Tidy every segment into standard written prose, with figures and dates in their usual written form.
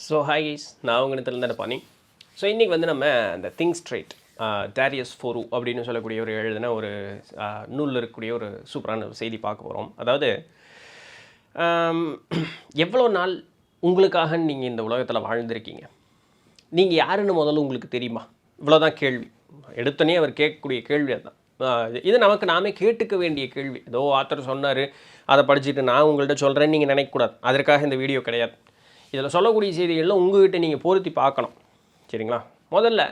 So hi guys, நான் உங்கள் இடத்துல பண்ணி. ஸோ இன்றைக்கி வந்து நம்ம அந்த திங்க் ஸ்ட்ரைட் டேரியஸ் ஃபோரு அப்படின்னு சொல்லக்கூடிய ஒரு எழுதின ஒரு நூலில் இருக்கக்கூடிய ஒரு சூப்பரான செய்தி பார்க்க போகிறோம். அதாவது எவ்வளோ நாள் உங்களுக்காக நீங்கள் இந்த உலகத்தில் வாழ்ந்திருக்கீங்க, நீங்கள் யாருன்னு முதல்ல உங்களுக்கு தெரியுமா? இவ்வளோதான் கேள்வி. எடுத்தோடனே அவர் கேட்கக்கூடிய கேள்வி அதுதான். இது நமக்கு நாமே கேட்டுக்க வேண்டிய கேள்வி. ஏதோ ஆத்தர் சொன்னார், அதை படிச்சுட்டு நான் உங்கள்கிட்ட சொல்கிறேன்னு நீங்கள் நினைக்கக்கூடாது. அதற்காக இந்த வீடியோ கிடையாது. இதில் சொல்லக்கூடிய செய்திகளில் உங்கள்கிட்ட நீங்கள் பொருத்தி பார்க்கணும். சரிங்களா? முதல்ல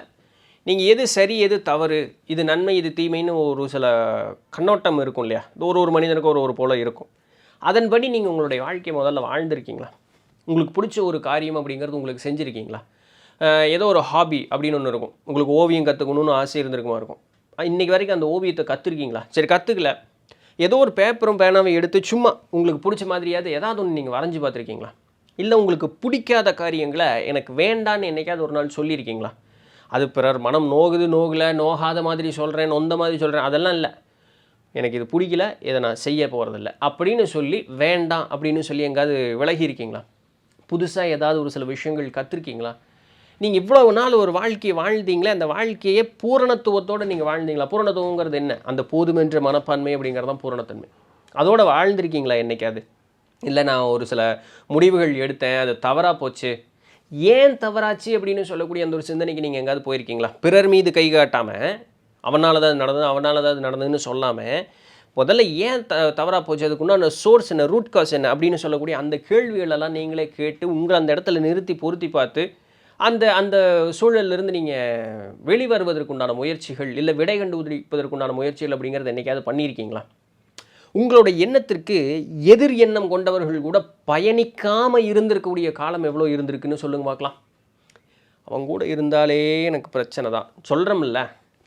நீங்கள் எது சரி எது தவறு, இது நன்மை இது தீமைன்னு ஒரு சில கண்ணோட்டம் இருக்கும் இல்லையா? ஒரு மனிதனுக்கு ஒரு போல் இருக்கும். அதன்படி நீங்கள் உங்களுடைய வாழ்க்கையை முதல்ல வாழ்ந்திருக்கீங்களா? உங்களுக்கு பிடிச்ச ஒரு காரியம் அப்படிங்கிறது உங்களுக்கு செஞ்சுருக்கீங்களா? ஏதோ ஒரு ஹாபி அப்படின்னு ஒன்று இருக்கும். உங்களுக்கு ஓவியம் கற்றுக்கணுன்னு ஆசை இருந்திருக்குமா இருக்கும். இன்றைக்கி வரைக்கும் அந்த ஓவியத்தை கற்றுருக்கீங்களா? சரி, கற்றுக்கல, ஏதோ ஒரு பேப்பரும் பேனாவை எடுத்து சும்மா உங்களுக்கு பிடிச்ச மாதிரியாவது ஏதாவது ஒன்று நீங்கள் வரைஞ்சி பார்த்துருக்கீங்களா? இல்லை உங்களுக்கு பிடிக்காத காரியங்களை எனக்கு வேண்டான்னு என்றைக்காவது ஒரு நாள் சொல்லியிருக்கீங்களா? அது பிறர் மனம் நோகலை, நோகாத மாதிரி சொல்கிறேன், நொந்த மாதிரி சொல்கிறேன், அதெல்லாம் இல்லை. எனக்கு இது பிடிக்கல, இதை நான் செய்ய போகிறதில்ல அப்படின்னு சொல்லி வேண்டாம் அப்படின்னு சொல்லி எங்காவது விலகி இருக்கீங்களா? புதுசாக ஏதாவது ஒரு சில விஷயங்கள் கற்றுருக்கீங்களா? நீங்கள் இவ்வளவு நாள் ஒரு வாழ்க்கையை வாழ்ந்தீங்களே, அந்த வாழ்க்கையே பூரணத்துவத்தோடு நீங்கள் வாழ்ந்தீங்களா? பூரணத்துவங்கிறது என்ன? அந்த போதுமென்ற மனப்பான்மை அப்படிங்கிறதான் பூரணத்தன்மை. அதோடு வாழ்ந்திருக்கீங்களா என்றைக்காவது? இல்லை நான் ஒரு சில முடிவுகள் எடுத்தேன், அது தவறாக போச்சு, ஏன் தவறாச்சு அப்படின்னு சொல்லக்கூடிய அந்த ஒரு சிந்தனைக்கு நீங்கள் எங்கேயாவது போயிருக்கீங்களா? பிறர் மீது கை காட்டாமல் அவனால் தான் அது நடந்ததுன்னு சொல்லாமல் முதல்ல ஏன் தவறாக போச்சு, அதுக்குன்னா அந்த சோர்ஸ் என்ன, ரூட் காஸ் என்ன அப்படின்னு சொல்லக்கூடிய அந்த கேள்விகளெல்லாம் நீங்களே கேட்டு உங்களை அந்த இடத்துல நிறுத்தி பொருத்தி பார்த்து அந்த அந்த சூழலிருந்து நீங்கள் வெளிவருவதற்குண்டான முயற்சிகள், இல்லை விடை கண்டுபிடிப்பதற்குண்டான முயற்சிகள் அப்படிங்கிறது என்றைக்காவது பண்ணியிருக்கீங்களா? உங்களுடைய எண்ணத்திற்கு எதிர் எண்ணம் கொண்டவர்கள் கூட பயணிக்காமல் இருந்திருக்கக்கூடிய காலம் எவ்வளோ இருந்திருக்குன்னு சொல்லுங்க பார்க்கலாம். அவங்க கூட இருந்தாலே எனக்கு பிரச்சனை தான் சொல்கிறோம்ல,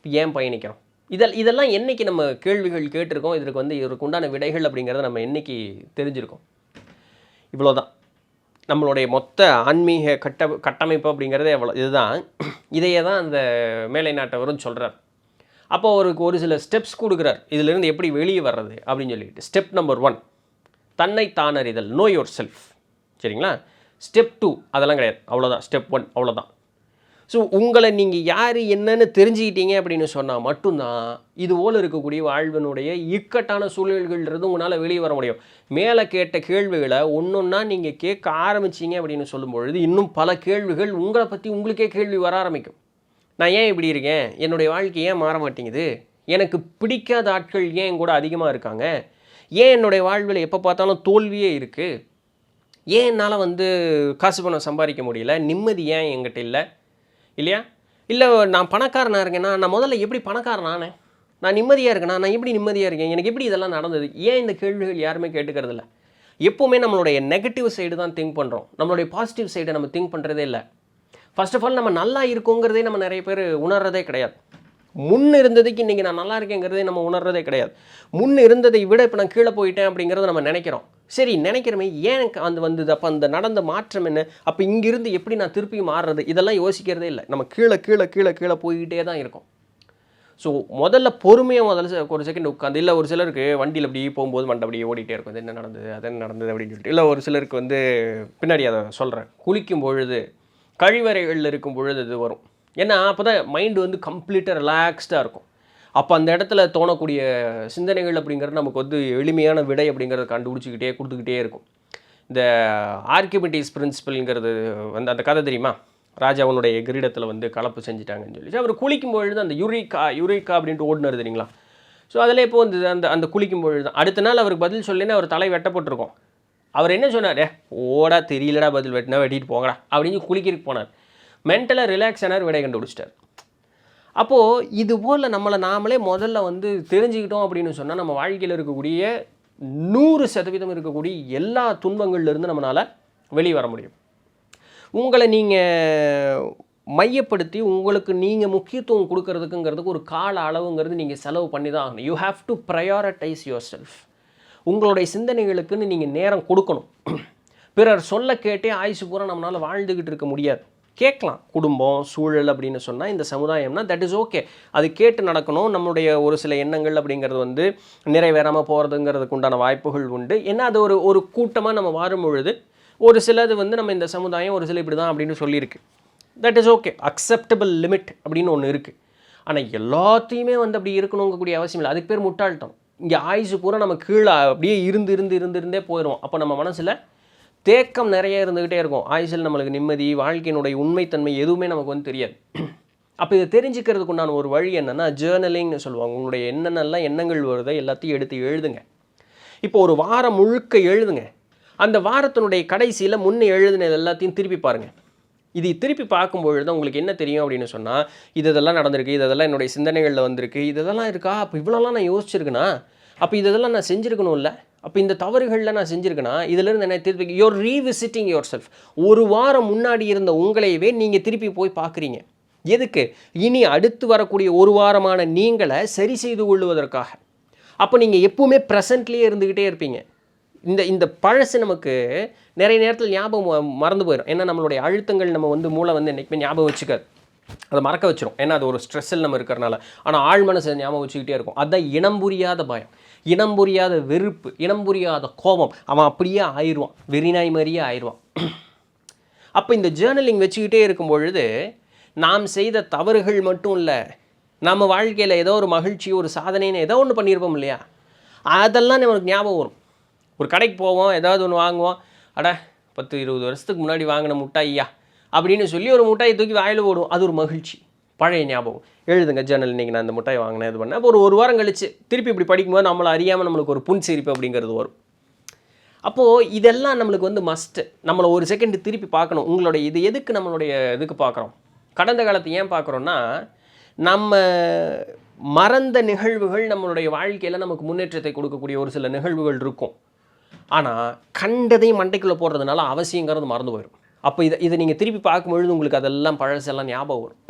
ஏன் பயணிக்கிறோம்? இதெல்லாம் என்றைக்கு நம்ம கேள்விகள் கேட்டிருக்கோம்? இதற்கு வந்து இதற்கு உண்டான விடைகள் அப்படிங்கிறத நம்ம என்றைக்கு தெரிஞ்சிருக்கோம்? இவ்வளோதான் நம்மளுடைய மொத்த ஆன்மீக கட்டமைப்பு அப்படிங்கிறதே எவ்வளோ. இதையே தான் அந்த மேலை நாட்டவரும் சொல்கிறார். அப்போ அவருக்கு ஒரு சில ஸ்டெப்ஸ் கொடுக்குறார், இதிலிருந்து எப்படி வெளியே வர்றது அப்படின்னு சொல்லிட்டு. ஸ்டெப் நம்பர் 1 தன்னை தானறிதல், நோ யுவர் செல்ஃப். சரிங்களா? ஸ்டெப் 2 அதெல்லாம் கிடையாது, அவ்வளோதான். ஸ்டெப் 1 அவ்வளோதான். ஸோ உங்களை நீங்கள் யார் என்னன்னு தெரிஞ்சுக்கிட்டீங்க அப்படின்னு சொன்னால் மட்டும்தான் இதுபோல் இருக்கக்கூடிய வாழ்வினுடைய இக்கட்டான சூழல்கள்ன்றது உங்களால் வெளியே வர முடியும். மேலே கேட்ட கேள்விகளை ஒன்றொன்னா நீங்கள் கேட்க ஆரம்பிச்சிங்க அப்படின்னு சொல்லும்பொழுது இன்னும் பல கேள்விகள் உங்களை பற்றி உங்களுக்கே கேள்வி வர ஆரம்பிக்கும். நான் ஏன் இப்படி இருக்கேன், என்னுடைய வாழ்க்கை ஏன் மாற மாட்டேங்குது, எனக்கு பிடிக்காத ஆட்கள் ஏன் கூட அதிகமாக இருக்காங்க, ஏன் என்னுடைய வாழ்வில் எப்போ பார்த்தாலும் தோல்வியே இருக்குது, ஏன் என்னால் வந்து காசு பணம் சம்பாதிக்க முடியல, நிம்மதி ஏன் என்கிட்ட இல்லை, இல்லையா? இல்லை நான் பணக்காரனாக இருக்கேன்னா நான் முதல்ல எப்படி பணக்காரனானேன், நான் நிம்மதியாக இருக்கேனா, நான் எப்படி நிம்மதியாக இருக்கேன், எனக்கு எப்படி இதெல்லாம் நடந்தது, ஏன் இந்த கேள்விகள் யாருமே கேட்டுக்கிறதில்ல? எப்போவுமே நம்மளுடைய நெகட்டிவ் சைடு தான் திங்க் பண்ணுறோம், நம்மளுடைய பாசிட்டிவ் சைடை நம்ம திங்க் பண்ணுறதே இல்லை. ஃபர்ஸ்ட் ஆஃப் ஆல் நம்ம நல்லா இருக்கோங்கிறதே நம்ம நிறைய பேர் உணர்றதே கிடையாது. முன் இருந்ததுக்கு இன்றைக்கி நான் நல்லா இருக்கேங்கிறதே நம்ம உணர்றதே கிடையாது. முன் இருந்ததை விட இப்போ நான் கீழே போயிட்டேன் அப்படிங்கிறத நம்ம நினைக்கிறோம். சரி, நினைக்கிறோமே, ஏன் அந்த வந்தது, அப்போ அந்த நடந்த மாற்றம் என்ன, அப்போ இங்கிருந்து எப்படி நான் திருப்பி மாறுறது, இதெல்லாம் யோசிக்கிறதே இல்லை. நம்ம கீழே கீழே கீழே கீழே போய்கிட்டே தான் இருக்கும். ஸோ முதல்ல பொறுமையாக ஒரு செகண்ட் உட்காந்து, இல்லை ஒரு சிலருக்கு வண்டியில் அப்படி போகும்போது மண்டை அப்படியே ஓடிட்டே இருக்கும், அது என்ன நடந்தது அது என்ன நடந்தது அப்படின்னு சொல்லிட்டு. இல்லை ஒரு சிலருக்கு வந்து பின்னாடி அதை சொல்கிறேன், குளிக்கும் பொழுது கழிவறைகளில் இருக்கும் பொழுது இது வரும். ஏன்னா அப்போ தான் மைண்டு வந்து கம்ப்ளீட்டாக ரிலாக்ஸ்டாக இருக்கும். அப்போ அந்த இடத்துல தோணக்கூடிய சிந்தனைகள் அப்படிங்கிறது நமக்கு வந்து எளிமையான விடை அப்படிங்கிறத கண்டுபிடிச்சிக்கிட்டே கொடுத்துக்கிட்டே இருக்கும். இந்த ஆர்கிமிடிஸ் பிரின்சிபல்ங்கிறது வந்து அந்த கதை தெரியுமா? ராஜாவனுடைய கிரீடத்தில் வந்து கலப்பு செஞ்சுட்டாங்கன்னு சொல்லி அவர் குளிக்கும் பொழுது அந்த யுரேக்கா அப்படின்ட்டு ஓடினார் தெரியுங்களா? ஸோ அதில் இப்போ வந்து அந்த குளிக்கும் பொழுது தான் அடுத்த நாள் அவருக்கு பதில் சொல்லினா அவர் தலை வெட்டப்பட்டிருக்கும். அவர் என்ன சொன்னார், ஓடா தெரியலடா பதில் வெட்டினா வெட்டிட்டு போங்கடா அப்படின்னு குளிக்கிறதுக்கு போனார். மென்டலாக ரிலாக்ஸ் ஆனார், விடை கண்டுபிடிச்சிட்டார். அப்போது இது போல் நம்மளை நாமளே முதல்ல வந்து தெரிஞ்சுக்கிட்டோம் அப்படின்னு சொன்னால் நம்ம வாழ்க்கையில் இருக்கக்கூடிய 100% இருக்கக்கூடிய எல்லா துன்பங்கள்லேருந்து நம்மளால் வெளியே வர முடியும். உங்களை நீங்கள் மையப்படுத்தி உங்களுக்கு நீங்கள் முக்கியத்துவம் கொடுக்கறதுக்குங்கிறதுக்கு ஒரு கால அளவுங்கிறது நீங்கள் செலவு பண்ணி தான் ஆகணும். You have to prioritise yourself. உங்களுடைய சிந்தனைகளுக்குன்னு நீங்கள் நேரம் கொடுக்கணும். பிறர் சொல்ல கேட்டே ஆயுசு பூரா நம்மளால் வாழ்ந்துக்கிட்டு இருக்க முடியாது. கேட்கலாம், குடும்பம் சூழல் அப்படின்னு சொன்னால் இந்த சமுதாயம்னா தட் இஸ் ஓகே, அது கேட்டு நடக்கணும். நம்மளுடைய ஒரு சில எண்ணங்கள் அப்படிங்கிறது வந்து நிறைவேறாமல் போகிறதுங்கிறதுக்கு உண்டான வாய்ப்புகள் உண்டு. ஏன்னா அது ஒரு கூட்டமாக நம்ம வாரும் பொழுது ஒரு சிலது வந்து நம்ம இந்த சமுதாயம் ஒரு சில இப்படி தான் அப்படின்னு சொல்லியிருக்கு. That is okay, acceptable limit அப்படின்னு ஒன்று இருக்குது. ஆனால் எல்லாத்தையுமே வந்து அப்படி இருக்கணுங்கக்கூடிய அவசியம் இல்லை. அதுக்கு பேர் முட்டாள்தான். இங்கே ஆயுசு பூரா நம்ம கீழே அப்படியே இருந்தே போயிடுவோம். அப்போ நம்ம மனசில் தேக்கம் நிறைய இருந்துக்கிட்டே இருக்கும். ஆயுசில் நம்மளுக்கு நிம்மதி, வாழ்க்கையினுடைய உண்மைத்தன்மை எதுவுமே நமக்கு வந்து தெரியாது. அப்போ இதை தெரிஞ்சுக்கிறதுக்கு உண்டான ஒரு வழி என்னென்னா ஜேர்னலிங்னு சொல்லுவாங்க. உங்களுடைய என்னென்னலாம் எண்ணங்கள் வருதோ எல்லாத்தையும் எடுத்து எழுதுங்க. இப்போ ஒரு வாரம் முழுக்க எழுதுங்க. அந்த வாரத்தினுடைய கடைசியில் முன்னே எழுதுனது எல்லாத்தையும் திருப்பி பாருங்கள். இது திருப்பி பார்க்கும்பொழுது தான் உங்களுக்கு என்ன தெரியும் அப்படின்னு சொன்னால், இதெல்லாம் நடந்திருக்கு, இதெல்லாம் என்னுடைய சிந்தனைகளில் வந்திருக்கு, இதெல்லாம் இருக்கா, அப்போ இவ்வளோலாம் நான் யோசிச்சிருக்கேனா, அப்போ இதெல்லாம் நான் செஞ்சுருக்கணும் இல்லை, அப்போ இந்த தவறுகளில் நான் செஞ்சுருக்கேனா, இதிலேருந்து என்ன திருப்பி யோர் ரீவிசிட்டிங் யுவர் செல்ஃப். ஒரு வாரம் முன்னாடி இருந்த உங்களையவே நீங்கள் திருப்பி போய் பார்க்குறீங்க. எதுக்கு? இனி அடுத்து வரக்கூடிய ஒரு வாரமான நீங்களை சரி செய்து கொள்வதற்காக. அப்போ நீங்கள் எப்பவுமே ப்ரெசண்ட்லேயே இருந்துக்கிட்டே இருப்பீங்க. இந்த பழசு நமக்கு நிறைய நேரத்தில் ஞாபகம் மறந்து போயிடும். ஏன்னா நம்மளுடைய அழுத்தங்கள் நம்ம வந்து மூளை வந்து என்றைக்குமே ஞாபகம் வச்சுக்காது, அதை மறக்க வச்சிரும். ஏன்னா அது ஒரு ஸ்ட்ரெஸ்ஸில் நம்ம இருக்கிறனால. ஆனால் ஆழ் மனசை ஞாபகம் வச்சுக்கிட்டே இருக்கும். அதுதான் இனம் புரியாத பயம், இனம் புரியாத வெறுப்பு, இனம் புரியாத கோபம். அவன் அப்படியே ஆயிடுவான், வெறிநாய் மாதிரியே ஆயிடுவான். அப்போ இந்த ஜேர்னலிங் வச்சுக்கிட்டே இருக்கும் பொழுது நாம் செய்த தவறுகள் மட்டும் இல்லை, நம்ம வாழ்க்கையில் ஏதோ ஒரு மகிழ்ச்சி, ஒரு சாதனைன்னு ஏதோ ஒன்று பண்ணியிருப்போம் இல்லையா, அதெல்லாம் நமக்கு ஞாபகம் வரும். ஒரு கடைக்கு போவோம், ஏதாவது ஒன்று வாங்குவோம், அட 10-20 வருஷத்துக்கு முன்னாடி வாங்கின முட்டாய்யா அப்படின்னு சொல்லி ஒரு முட்டாயை தூக்கி வாயில் போடுவோம். அது ஒரு மகிழ்ச்சி, பழைய ஞாபகம். எழுதுங்க ஜேர்னல், இன்றைக்கி நான் இந்த முட்டாய் வாங்கினேன், இது பண்ணேன். அப்போ ஒரு வாரம் கழிச்சு திருப்பி இப்படி படிக்கும்போது நம்மளை அறியாமல் நம்மளுக்கு ஒரு புன்சிரிப்பு அப்படிங்கிறது வரும். அப்போது இதெல்லாம் நம்மளுக்கு வந்து மஸ்ட்டு. நம்மளை ஒரு செகண்ட் திருப்பி பார்க்கணும். உங்களுடைய இது எதுக்கு நம்மளுடைய இதுக்கு பார்க்குறோம், கடந்த காலத்தை ஏன் பார்க்குறோன்னா, நம்ம மறந்த நிகழ்வுகள் நம்மளுடைய வாழ்க்கையில் நமக்கு முன்னேற்றத்தை கொடுக்கக்கூடிய ஒரு சில நிகழ்வுகள் இருக்கும். ஆனால் கண்டதையும் மண்டைக்குள்ளே போடுறதுனால அவசியங்கிறது மறந்து போயிடும். அப்போ இதை நீங்கள் திருப்பி பார்க்கும்பொழுது உங்களுக்கு அதெல்லாம் பழசெல்லாம் ஞாபகம் வரும்.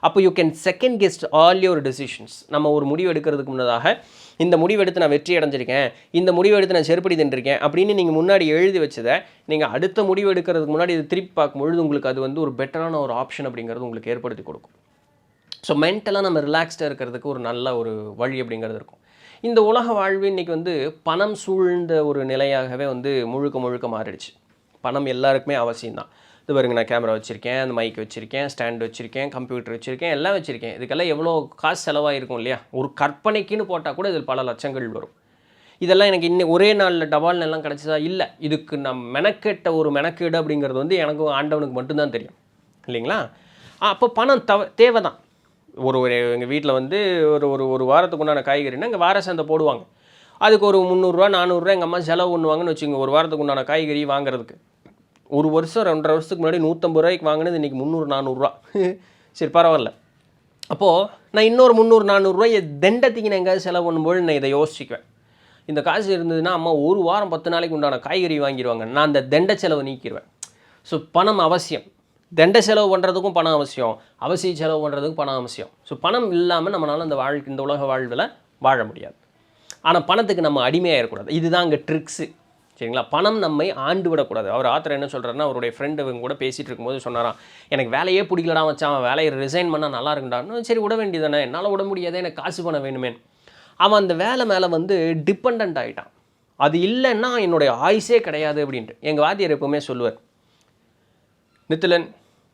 அப்போ you can second guest all your decisions. நம்ம ஒரு முடிவு எடுக்கிறதுக்கு முன்னதாக, இந்த முடிவு எடுத்து நான் வெற்றி அடைஞ்சிருக்கேன், இந்த முடிவு எடுத்து நான் செருப்படி தின்றிருக்கேன் அப்படின்னு நீங்கள் முன்னாடி எழுதி வச்சதை நீங்கள் அடுத்த முடிவு எடுக்கிறதுக்கு முன்னாடி இதை திருப்பி பார்க்கும்பொழுது உங்களுக்கு அது வந்து ஒரு பெட்டரான ஒரு ஆப்ஷன் அப்படிங்கிறது உங்களுக்கு ஏற்படுத்தி கொடுக்கும். ஸோ மென்டலாக நம்ம ரிலாக்ஸ்டாக இருக்கிறதுக்கு ஒரு நல்ல ஒரு வழி அப்படிங்கிறது இருக்கும். இந்த உலக வாழ்வு இன்றைக்கி வந்து பணம் சூழ்ந்த ஒரு நிலையாகவே வந்து முழுக்க மாறிடுச்சு. பணம் எல்லாருக்குமே அவசியம்தான். இது பாருங்க, நான் கேமரா வச்சுருக்கேன், அந்த மைக் வச்சுருக்கேன், ஸ்டாண்ட் வச்சுருக்கேன், கம்ப்யூட்டர் வச்சுருக்கேன், எல்லாம் வச்சுருக்கேன். இதுக்கெல்லாம் எவ்வளோ காசு செலவாயிருக்கும் இல்லையா? ஒரு கற்பனைக்குன்னு போட்டால் கூட இதில் பல லட்சங்கள் வரும். இதெல்லாம் எனக்கு இன்னும் ஒரே நாளில் டபால்னு எல்லாம் கிடச்சதா? இல்லை. இதுக்கு நான் மெனக்கெட்ட ஒரு மெனக்கேடு அப்படிங்கிறது வந்து எனக்கும் ஆண்டவனுக்கு மட்டும்தான் தெரியும், இல்லைங்களா? அப்போ பணம் தேவை தான். எங்கள் வீட்டில் வந்து ஒரு வாரத்துக்கு உண்டான காய்கறினா இங்கே வார சந்தை போடுவாங்க. அதுக்கு ஒரு 300 400 எங்கள் அம்மா செலவு பண்ணுவாங்கன்னு வச்சுங்க, ஒரு வாரத்துக்கு உண்டான காய்கறி வாங்குறதுக்கு. ஒரு வருஷம் 2.5 வருஷத்துக்கு முன்னாடி 150 ரூபாய்க்கு வாங்கினது இன்றைக்கி 300 400 சரி பரவாயில்ல. அப்போது நான் இன்னொரு 300 400 ரூபாய் தண்டத்துக்கு நான் எங்கேயாவது செலவு பண்ணும்போது நான் இதை யோசிச்சுக்குவேன். இந்த காசு இருந்ததுன்னா அம்மா ஒரு வாரம் 10 நாளைக்கு உண்டான காய்கறி வாங்கிடுவாங்க, நான் அந்த தண்ட செலவை நீக்கிடுவேன். ஸோ பணம் அவசியம். தண்ட செலவு பண்ணுறதுக்கும் பணம் அவசியம், அவசிய செலவு பண்ணுறதுக்கும் பணம் அவசியம். ஸோ பணம் இல்லாமல் நம்மளால் இந்த உலக வாழ்வில் வாழ முடியாது. ஆனால் பணத்துக்கு நம்ம அடிமையாக இருக்கக்கூடாது. இதுதான் அங்கே ட்ரிக்ஸு, சரிங்களா? பணம் நம்மை ஆண்டு விடக்கூடாது. அவர் ஆத்தர் என்ன சொல்கிறாருன்னா, அவருடைய ஃப்ரெண்டு இவங்க கூட பேசிகிட்டு இருக்கும்போது சொன்னாராம், எனக்கு வேலையே பிடிக்கலடா வச்சான், அவன் வேலையை ரிசைன் பண்ணால் நல்லா இருக்குண்டான்னு. சரி விட வேண்டியதானே, என்னால் விட முடியாதே, எனக்கு காசு பணம் வேணுமே. அவன் அந்த வேலை மேலே வந்து டிபெண்ட் ஆகிட்டான். அது இல்லைன்னா என்னுடைய ஆயுசே கிடையாது அப்படின்ட்டு. எங்கள் வாத்தியார் எப்போவுமே சொல்லுவார், நித்திலன்,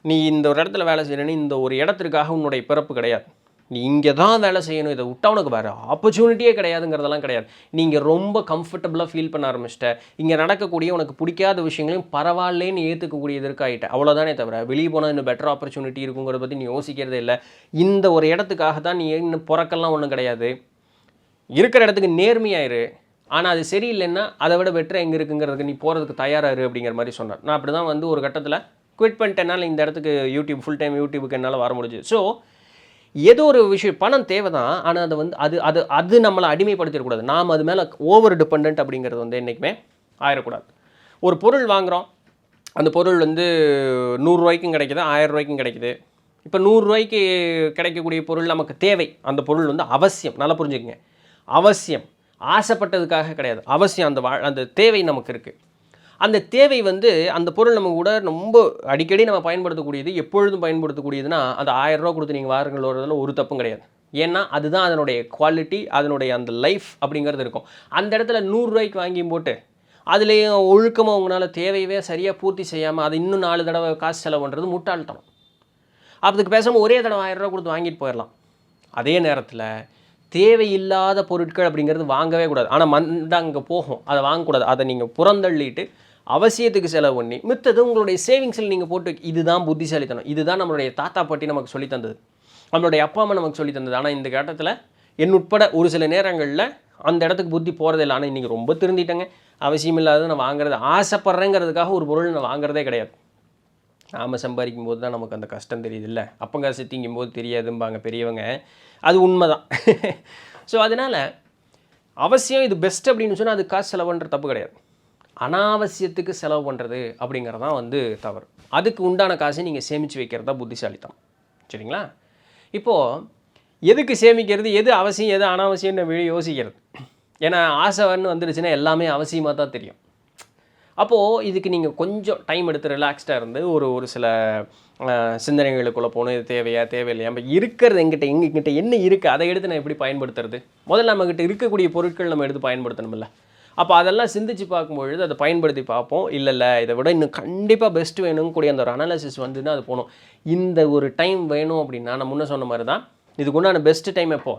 நீ இந்த ஒரு இடத்துல வேலை செய்யணுன்னு இந்த ஒரு இடத்திற்காக உன்னுடைய பிறப்பு கிடையாது. நீ இங்கே தான் வேலை செய்யணும், இதை விட்டா உனக்கு வேறு ஆப்பர்ச்சுனிட்டியே கிடையாதுங்கிறதெல்லாம் கிடையாது. நீங்கள் ரொம்ப கம்ஃபர்டபுளாக ஃபீல் பண்ண ஆரம்பிச்சிட்ட, இங்கே நடக்கக்கூடிய உனக்கு பிடிக்காத விஷயங்களையும் பரவாயில்லேன்னு ஏற்றுக்கக்கூடிய இதற்காகிட்ட, அவ்வளோதானே தவிர வெளியே போனால் இன்னும் பெட்டர் ஆப்பர்ச்சுனிட்டி இருக்குங்கிறத பற்றி நீ யோசிக்கிறதே இல்லை. இந்த ஒரு இடத்துக்காக தான் நீ இன்னும் பிறக்கெல்லாம் ஒன்றும் கிடையாது. இருக்கிற இடத்துக்கு நேர்மையாயிரு, ஆனால் அது சரியில்லைன்னா அதை விட பெட்டர் எங்கே இருக்குங்கிறதுக்கு நீ போகிறதுக்கு தயாராரு அப்படிங்கிற மாதிரி சொன்னார். நான் அப்படி தான் வந்து ஒரு கட்டத்தில் குவிட் பண்ணிட்டேனால இந்த இடத்துக்கு யூடியூப் ஃபுல் டைம் யூடியூபுக்கு என்னால் வர முடிஞ்சு. ஸோ ஏதோ ஒரு விஷயம் பணம் தேவை தான், ஆனால் அதை வந்து அது நம்மளை அடிமைப்படுத்திடக்கூடாது. நாம் அது மேலே ஓவர் டிபெண்ட் அப்படிங்கிறது வந்து என்றைக்குமே ஆயிடக்கூடாது. ஒரு பொருள் வாங்குகிறோம், அந்த பொருள் வந்து 100 ரூபாய்க்கும் கிடைக்குது, 1000 ரூபாய்க்கும் கிடைக்குது. இப்போ 100 ரூபாய்க்கு கிடைக்கக்கூடிய பொருள் நமக்கு தேவை, அந்த பொருள் வந்து அவசியம். நல்லா புரிஞ்சுக்கங்க, அவசியம், ஆசைப்பட்டதுக்காக கிடையாது, அவசியம். அந்த தேவை நமக்கு இருக்குது. அந்த தேவை வந்து அந்த பொருள் நம்ம கூட ரொம்ப அடிக்கடி நம்ம பயன்படுத்தக்கூடியது, எப்பொழுதும் பயன்படுத்தக்கூடியதுன்னா அந்த 1000 ரூபா கொடுத்து நீங்கள் வாருங்கள் வரதில் ஒரு தப்பும் கிடையாது. ஏன்னா அதுதான் அதனுடைய குவாலிட்டி, அதனுடைய அந்த லைஃப் அப்படிங்கிறது இருக்கும். அந்த இடத்துல 100 ரூபாய்க்கு வாங்கியும் போட்டு அதுலேயும் ஒழுக்கமாக உங்களால் தேவையவே சரியாக பூர்த்தி செய்யாமல் அது இன்னும் 4 தடவை காசு செலவு பண்ணுறது முட்டாள்தனம். அதுக்கு பேசாமல் ஒரே தடவை 1000 ரூபா கொடுத்து வாங்கிட்டு போயிடலாம். அதே நேரத்தில் தேவையில்லாத பொருட்கள் அப்படிங்கிறது வாங்கவே கூடாது. ஆனால் மந்தாங்க போகும், அதை வாங்கக்கூடாது. அதை நீங்கள் புறந்தள்ளிட்டு அவசியத்துக்கு செலவு பண்ணி மித்தது உங்களுடைய சேவிங்ஸில் நீங்கள் போட்டு, இதுதான் புத்திசாலித்தனம். இதுதான் நம்மளுடைய தாத்தா பாட்டி நமக்கு சொல்லி தந்தது, நம்மளுடைய அப்பா அம்மா நமக்கு சொல்லி தந்தது. ஆனால் இந்த கட்டத்தில் என் உட்பட ஒரு சில நேரங்களில் அந்த இடத்துக்கு புத்தி போகிறதே இல்லை. ஆனால் இன்றைக்கி ரொம்ப திருந்திட்டேங்க. அவசியம் இல்லாதது நான் வாங்குறது, ஆசைப்பட்றேங்கிறதுக்காக ஒரு பொருள் நான் வாங்குறதே கிடையாது. நாம் சம்பாதிக்கும் போது தான் நமக்கு அந்த கஷ்டம் தெரியுது இல்லை, அப்பங்காசு திங்கும் போது தெரியாதும்பாங்க பெரியவங்க. அது உண்மை தான். ஸோ அதனால் அவசியம் இது பெஸ்ட் அப்படின்னு சொன்னால் அது காசு செலவு பண்ணுற தப்பு கிடையாது. அனாவசியத்துக்கு செலவு பண்ணுறது அப்படிங்கிறது தான் தவறு. அதுக்கு உண்டான காசை நீங்கள் சேமித்து வைக்கிறது தான் புத்திசாலித்தனம். சரிங்களா? இப்போது எதுக்கு சேமிக்கிறது, எது அவசியம் எது அனாவசியம்னு யோசிக்கிறது. ஏன்னா ஆசைன்னு வந்துருச்சுன்னா எல்லாமே அவசியமாக தான் தெரியும். அப்போது இதுக்கு நீங்கள் கொஞ்சம் டைம் எடுத்து ரிலாக்ஸ்டாக இருந்து ஒரு சில சிந்தனைகளுக்குள்ளே போகணும். இது தேவையா தேவையில்லையா, நம்ம இருக்கிறது எங்கிட்ட என்ன இருக்குது அதை எடுத்து நான் எப்படி பயன்படுத்துறது. முதல்ல நம்மக்கிட்ட இருக்கக்கூடிய பொருட்கள் நம்ம எடுத்து பயன்படுத்தணும்ல. அப்போ அதெல்லாம் சிந்திச்சு பார்க்கும்பொழுது அதை பயன்படுத்தி பார்ப்போம். இல்லை இதை விட இன்னும் கண்டிப்பாக பெஸ்ட் வேணும் கூடிய அந்த ஒரு அனாலிசிஸ் வந்துன்னா அது போகணும். இந்த ஒரு டைம் வேணும் அப்படின்னா நான் முன்னே சொன்ன மாதிரி தான், இதுக்கு உண்டான பெஸ்ட்டு டைம் எப்போ,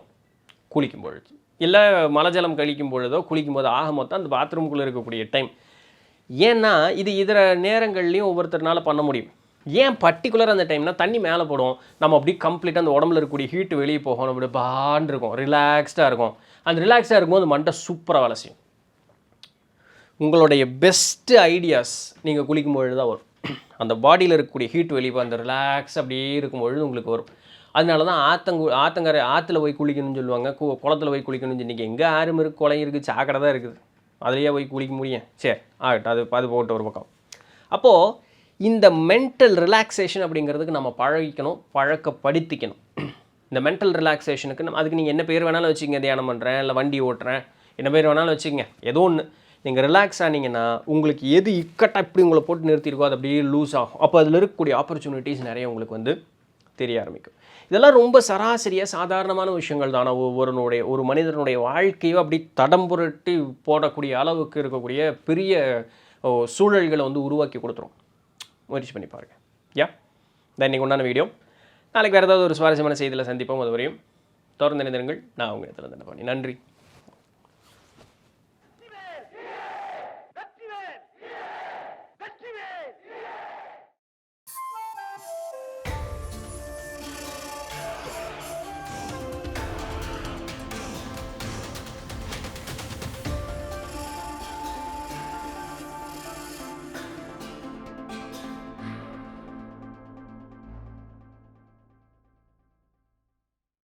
குளிக்கும் பொழுது, இல்லை மலஜலம் கழிக்கும் பொழுதோ குளிக்கும் போது, ஆக மொத்தம் அந்த பாத்ரூம்குள்ளே இருக்கக்கூடிய டைம். ஏன்னா இது இதர நேரங்கள்லையும் ஒவ்வொருத்தர்னால பண்ண முடியும். ஏன் பர்டிகுலர் அந்த டைம்னா தண்ணி மேலே போடும், நம்ம அப்படி கம்ப்ளீட்டாக அந்த உடம்புல இருக்கக்கூடிய ஹீட்டு வெளியே போகும், அப்படி பான்னு இருக்கும், ரிலாக்ஸ்டாக இருக்கும். அந்த ரிலாக்ஸாக இருக்கும்போது மண்டை சூப்பராக வேலை செய்யும். உங்களுடைய பெஸ்ட்டு ஐடியாஸ் நீங்கள் குளிக்கும்பொழுது தான் வரும். அந்த பாடியில் இருக்கக்கூடிய ஹீட் வெளியே அந்த ரிலாக்ஸ் அப்படியே இருக்கும்பொழுது உங்களுக்கு வரும். அதனால தான் ஆற்றங்கரை ஆற்றுல போய் குளிக்கணும்னு சொல்லுவாங்க, குளத்தில் போய் குளிக்கணும்னு. இன்றைக்கி எங்கே ஆறும் இருக்குது, குளம் இருக்குது, சாக்கடை தான் இருக்குது, அதுலேயே போய் குளிக்க முடியும். சரி ஆகட்டும், அது போட்டு ஒரு பக்கம். அப்போது இந்த மென்டல் ரிலாக்ஸேஷன் அப்படிங்கிறதுக்கு நம்ம பழக்கப்படுத்திக்கணும். இந்த மென்டல் ரிலாக்ஸேஷனுக்கு அதுக்கு நீங்கள் என்ன பேர் வேணாலும் வச்சுக்கோங்க, தியானம் பண்ணுறேன், இல்லை வண்டி ஓட்டுறேன், என்ன பேர் வேணாலும் வச்சுக்கோங்க. ஏதோ ஒன்று நீங்கள் ரிலாக்ஸ் ஆனீங்கன்னா உங்களுக்கு எது இக்கட்டாக இப்படி உங்களை போட்டு நிறுத்திருக்கோ அது அப்படியே லூஸ் ஆகும். அப்போ அதில் இருக்கக்கூடிய ஆப்பர்ச்சுனிட்டிஸ் நிறைய உங்களுக்கு தெரிய ஆரம்பிக்கும். இதெல்லாம் ரொம்ப சராசரியாக சாதாரணமான விஷயங்கள் தானே. ஒரு மனிதனுடைய வாழ்க்கையோ அப்படி தடம் புரட்டி போடக்கூடிய அளவுக்கு இருக்கக்கூடிய பெரிய சூழல்களை உருவாக்கி கொடுத்துரும். முயற்சி பண்ணி பாருங்கள். இதான் இன்றைக்கி உண்டான வீடியோ. நாளைக்கு வேறு ஏதாவது ஒரு சுவாரஸ்யமான செய்தியில் சந்திப்போம். அது வரையும் தொடர்ந்து நினைந்திருங்கள். நான் உங்கள் இடத்துல பண்ணி நன்றி.